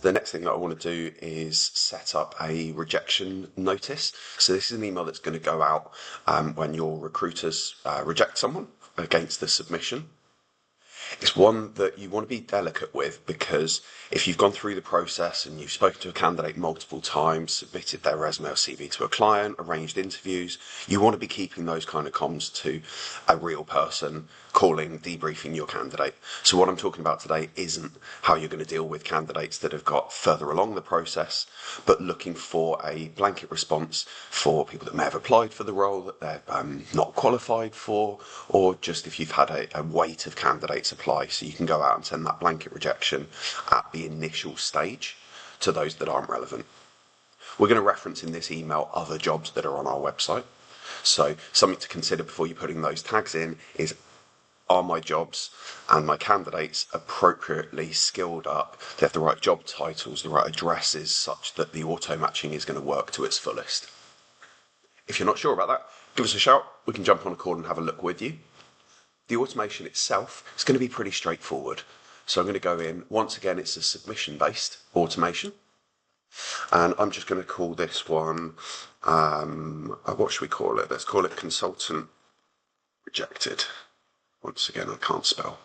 the next thing that I want to do is set up a rejection notice. So this is an email that's going to go out when your recruiters reject someone against the submission. It's one that you want to be delicate with, because if you've gone through the process and you've spoken to a candidate multiple times, submitted their resume or CV to a client, arranged interviews, you want to be keeping those kind of comms to a real person, calling, debriefing your candidate. So what I'm talking about today isn't how you're going to deal with candidates that have got further along the process, but looking for a blanket response for people that may have applied for the role that they're not qualified for, or just if you've had a weight of candidates apply, so you can go out and send that blanket rejection at the initial stage to those that aren't relevant. We're going to reference in this email other jobs that are on our website. So something to consider before you're putting those tags in is, are my jobs and my candidates appropriately skilled up? They have the right job titles, the right addresses, such that the auto matching is going to work to its fullest. If you're not sure about that, give us a shout. We can jump on a call and have a look with you. The automation itself is going to be pretty straightforward. So I'm going to go in, once again, it's a submission-based automation. And I'm just going to call this one, what should we call it? Let's call it consultant rejected. Once again, I can't spell.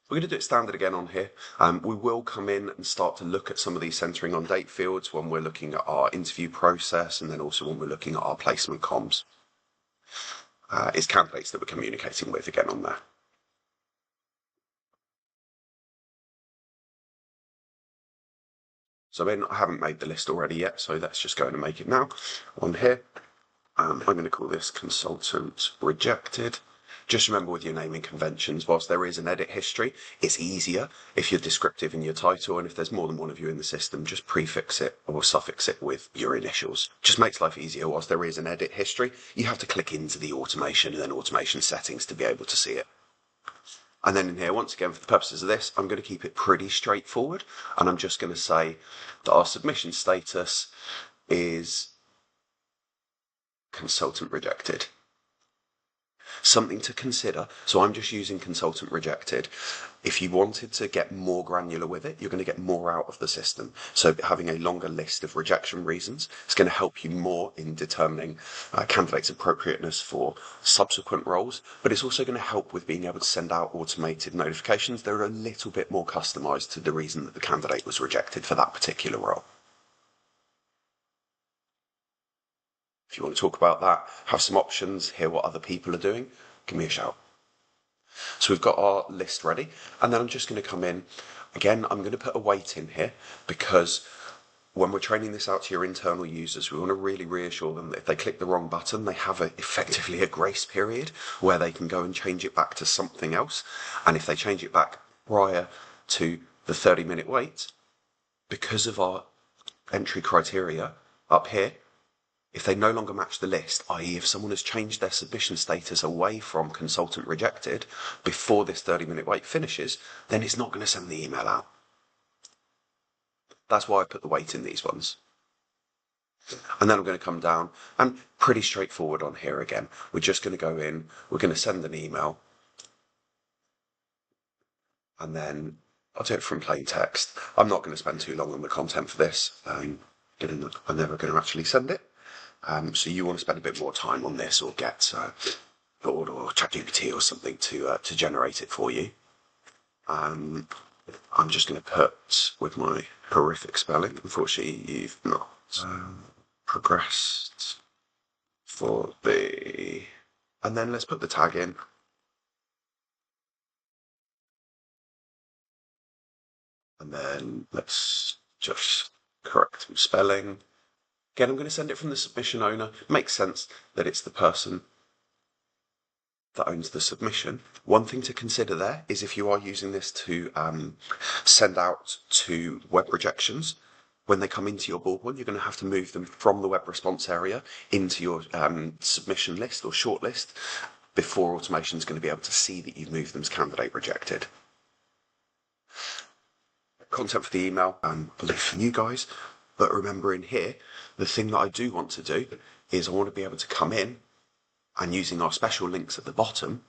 We're going to do it standard again on here. We will come in and start to look at some of these centering on date fields when we're looking at our interview process, and then also when we're looking at our placement comms. It's candidates that we're communicating with again on there. So I haven't made the list already yet, so let's just go in and make it now on here. I'm going to call this consultant rejected. Just remember with your naming conventions, whilst there is an edit history, it's easier if you're descriptive in your title, and if there's more than one of you in the system, just prefix it or suffix it with your initials. Just makes life easier. Whilst there is an edit history, you have to click into the automation and then automation settings to be able to see it. And then in here, once again, for the purposes of this, I'm going to keep it pretty straightforward, and I'm just going to say that our submission status is consultant rejected. Something to consider, so I'm just using consultant rejected. If you wanted to get more granular with it, you're going to get more out of the system. So having a longer list of rejection reasons is going to help you more in determining candidates' appropriateness for subsequent roles, but it's also going to help with being able to send out automated notifications that are a little bit more customized to the reason that the candidate was rejected for that particular role. If you want to talk about that, have some options, hear what other people are doing, give me a shout. So we've got our list ready, and then I'm just going to come in. Again, I'm going to put a weight in here, because when we're training this out to your internal users, we want to really reassure them that if they click the wrong button, they have effectively a grace period where they can go and change it back to something else. And if they change it back prior to the 30-minute wait, because of our entry criteria up here, if they no longer match the list, i.e. if someone has changed their submission status away from consultant rejected before this 30-minute wait finishes, then it's not going to send the email out. That's why I put the weight in these ones. And then I'm going to come down, and pretty straightforward on here again. We're just going to go in, we're going to send an email, and then I'll do it from plain text. I'm not going to spend too long on the content for this. I'm never going to actually send it. So you want to spend a bit more time on this, or get Claude or ChatGPT or something to generate it for you. I'm just going to put, with my horrific spelling, unfortunately you've not progressed for the... And then let's put the tag in. And then let's just correct some spelling. Again, I'm going to send it from the submission owner. It makes sense that it's the person that owns the submission. One thing to consider there is if you are using this to send out to web rejections, when they come into your Bullhorn, you're going to have to move them from the web response area into your submission list or shortlist before automation is going to be able to see that you've moved them as candidate rejected. Content for the email, I believe for you guys. But remember in here, the thing that I do want to do is I want to be able to come in and using our special links at the bottom.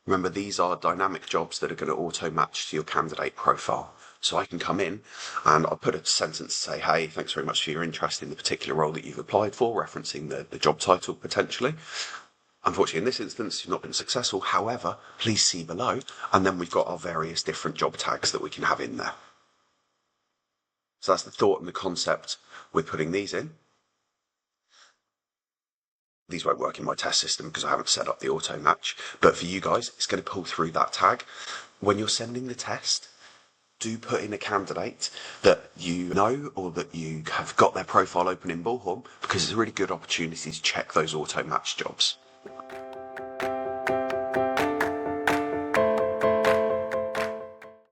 Remember, these are dynamic jobs that are going to auto match to your candidate profile. So I can come in and I'll put a sentence to say, hey, thanks very much for your interest in the particular role that you've applied for, referencing the job title potentially. Unfortunately, in this instance, you've not been successful. However, please see below. And then we've got our various different job tags that we can have in there. So that's the thought and the concept with putting these in. These won't work in my test system because I haven't set up the auto match. But for you guys, it's going to pull through that tag. When you're sending the test, do put in a candidate that you know or that you have got their profile open in Bullhorn, because it's a really good opportunity to check those auto match jobs.